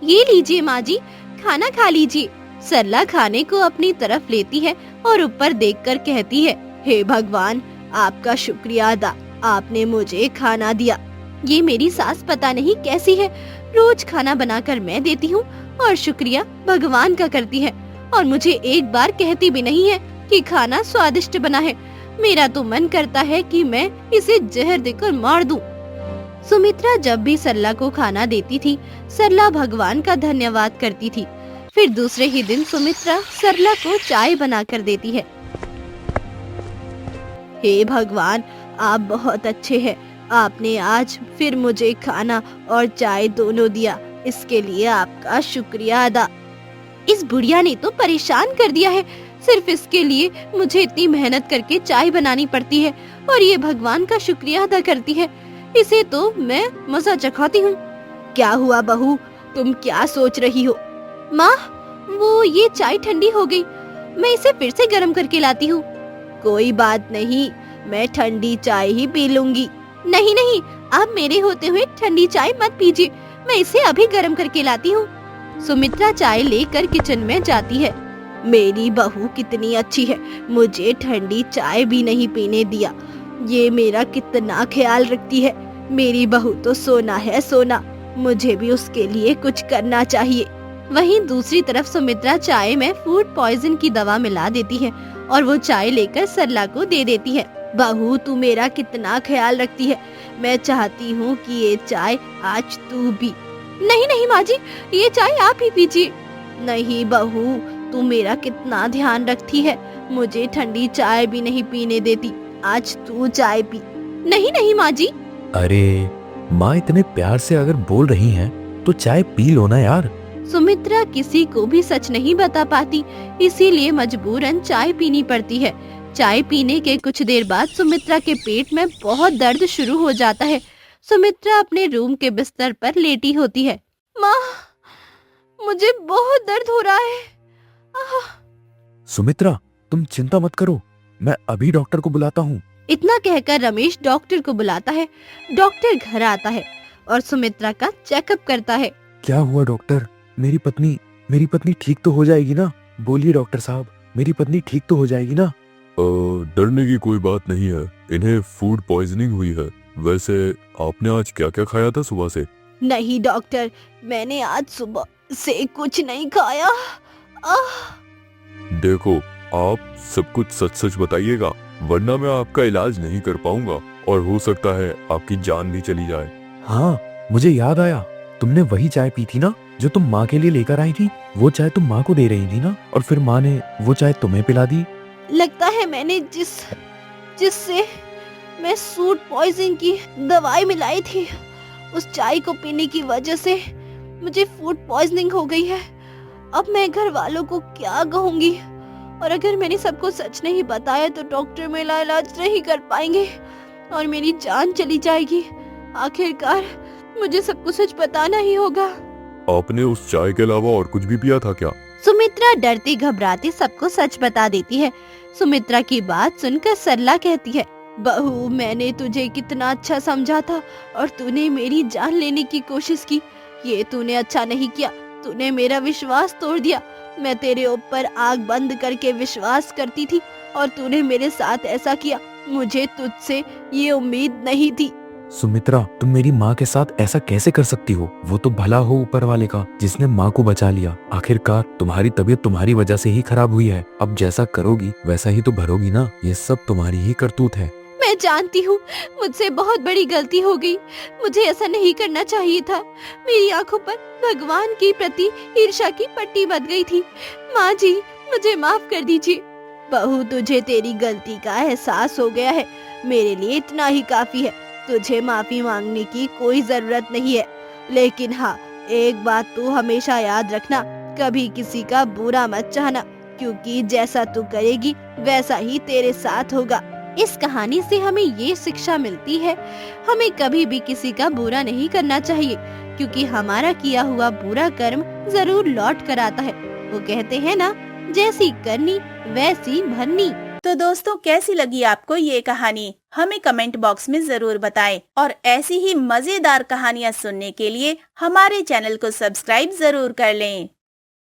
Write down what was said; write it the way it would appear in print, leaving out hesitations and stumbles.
ये लीजिए माँ जी, खाना खा लीजिए। सरला खाने को अपनी तरफ लेती है और ऊपर देखकर कहती है, हे भगवान, आपका शुक्रिया अदा, आपने मुझे खाना दिया। ये मेरी सास पता नहीं कैसी है, रोज खाना बनाकर मैं देती हूँ और शुक्रिया भगवान का करती है, और मुझे एक बार कहती भी नहीं है कि खाना स्वादिष्ट बना है। मेरा तो मन करता है कि मैं इसे जहर देकर मार दूं। सुमित्रा जब भी सरला को खाना देती थी, सरला भगवान का धन्यवाद करती थी। फिर दूसरे ही दिन सुमित्रा सरला को चाय बनाकर देती है। हे भगवान, आप बहुत अच्छे हैं। आपने आज फिर मुझे खाना और चाय दोनों दिया, इसके लिए आपका शुक्रिया अदा। इस बुढ़िया ने तो परेशान कर दिया है। सिर्फ इसके लिए मुझे इतनी मेहनत करके चाय बनानी पड़ती है और ये भगवान का शुक्रिया अदा करती है। इसे तो मैं मजा चखाती हूँ। क्या हुआ बहू, तुम क्या सोच रही हो? माँ, वो ये चाय ठंडी हो गई, मैं इसे फिर से गर्म करके लाती हूँ। कोई बात नहीं, मैं ठंडी चाय ही पी लूंगी। नहीं नहीं, आप मेरे होते हुए ठंडी चाय मत पीजिए, मैं इसे अभी गर्म करके लाती हूँ। सुमित्रा चाय लेकर किचन में जाती है। मेरी बहू कितनी अच्छी है, मुझे ठंडी चाय भी नहीं पीने दिया। ये मेरा कितना ख्याल रखती है। मेरी बहू तो सोना है सोना, मुझे भी उसके लिए कुछ करना चाहिए। वहीं दूसरी तरफ सुमित्रा चाय में फूड पॉइजन की दवा मिला देती है और वो चाय लेकर सरला को दे देती है। बहू, तू मेरा कितना ख्याल रखती है। मैं चाहती हूँ कि ये चाय आज तू भी। नहीं नहीं माँ जी, ये चाय आप ही पीजिए। नहीं बहू, तू मेरा कितना ध्यान रखती है, मुझे ठंडी चाय भी नहीं पीने देती। आज तू चाय पी। नहीं नहीं माँ जी। अरे माँ, इतने प्यार से अगर बोल रही हैं तो चाय पी लो ना यार। सुमित्रा किसी को भी सच नहीं बता पाती, इसीलिए मजबूरन चाय पीनी पड़ती है। चाय पीने के कुछ देर बाद सुमित्रा के पेट में बहुत दर्द शुरू हो जाता है। सुमित्रा अपने रूम के बिस्तर पर लेटी होती है। माँ, मुझे बहुत दर्द हो रहा है। सुमित्रा, तुम चिंता मत करो, मैं अभी डॉक्टर को बुलाता हूँ। इतना कहकर रमेश डॉक्टर को बुलाता है। डॉक्टर घर आता है और सुमित्रा का चेकअप करता है। क्या हुआ डॉक्टर? मेरी पत्नी ठीक तो हो जाएगी ना? बोलिए डॉक्टर साहब, मेरी पत्नी ठीक तो हो जाएगी ना? डरने की कोई बात नहीं है, इन्हें फूड पॉइजनिंग हुई है। वैसे आपने आज क्या क्या खाया था सुबह से? नहीं डॉक्टर, मैंने आज सुबह से कुछ नहीं खाया। देखो, आप सब कुछ सच सच बताइएगा, वरना मैं आपका इलाज नहीं कर पाऊंगा और हो सकता है आपकी जान भी चली जाए। हाँ, मुझे याद आया, तुमने वही चाय पी थी ना जो तुम माँ के लिए लेकर आई थी? वो चाय तुम माँ को दे रही थी ना, और फिर माँ ने वो चाय तुम्हें पिला दी। लगता है मैंने जिससे मैं फूड पॉइजन की दवाई मिलाई थी, उस चाय को पीने की वजह से मुझे फूड पॉइजनिंग हो गई है। अब मैं घर वालों को क्या कहूँगी, और अगर मैंने सबको सच नहीं बताया तो डॉक्टर मेरा इलाज नहीं कर पाएंगे और मेरी जान चली जाएगी। आखिरकार मुझे सबको सच बताना ही होगा। आपने उस चाय के अलावा और कुछ भी पिया था क्या? सुमित्रा डरती घबराती सबको सच बता देती है। सुमित्रा की बात सुनकर सरला कहती है, बहू, मैंने तुझे कितना अच्छा समझा था और तूने मेरी जान लेने की कोशिश की। ये तूने अच्छा नहीं किया, तूने मेरा विश्वास तोड़ दिया। मैं तेरे ऊपर आग बंद करके विश्वास करती थी और तूने मेरे साथ ऐसा किया। मुझे तुझसे ये उम्मीद नहीं थी। सुमित्रा, तुम मेरी माँ के साथ ऐसा कैसे कर सकती हो? वो तो भला हो ऊपर वाले का, जिसने माँ को बचा लिया। आखिरकार तुम्हारी तबीयत तुम्हारी वजह से ही खराब हुई है। अब जैसा करोगी वैसा ही तो भरोगी ना। ये सब तुम्हारी ही करतूत है। मैं जानती हूँ, मुझसे बहुत बड़ी गलती हो गई। मुझे ऐसा नहीं करना चाहिए था। मेरी आंखों पर भगवान के प्रति ईर्ष्या की पट्टी बंध गई थी। माँ जी, मुझे माफ कर दीजिए। बहू, तुझे तेरी गलती का एहसास हो गया है, मेरे लिए इतना ही काफी है। तुझे माफी मांगने की कोई जरूरत नहीं है। लेकिन हाँ, एक बात तू हमेशा याद रखना, कभी किसी का बुरा मत चाहना, क्योंकि जैसा तू करेगी वैसा ही तेरे साथ होगा। इस कहानी से हमें ये शिक्षा मिलती है, हमें कभी भी किसी का बुरा नहीं करना चाहिए, क्योंकि हमारा किया हुआ बुरा कर्म जरूर लौट कर आता है। वो कहते हैं ना, जैसी करनी वैसी भरनी। तो दोस्तों, कैसी लगी आपको ये कहानी? हमें कमेंट बॉक्स में जरूर बताएं और ऐसी ही मजेदार कहानियाँ सुनने के लिए हमारे चैनल को सब्सक्राइब जरूर कर लें।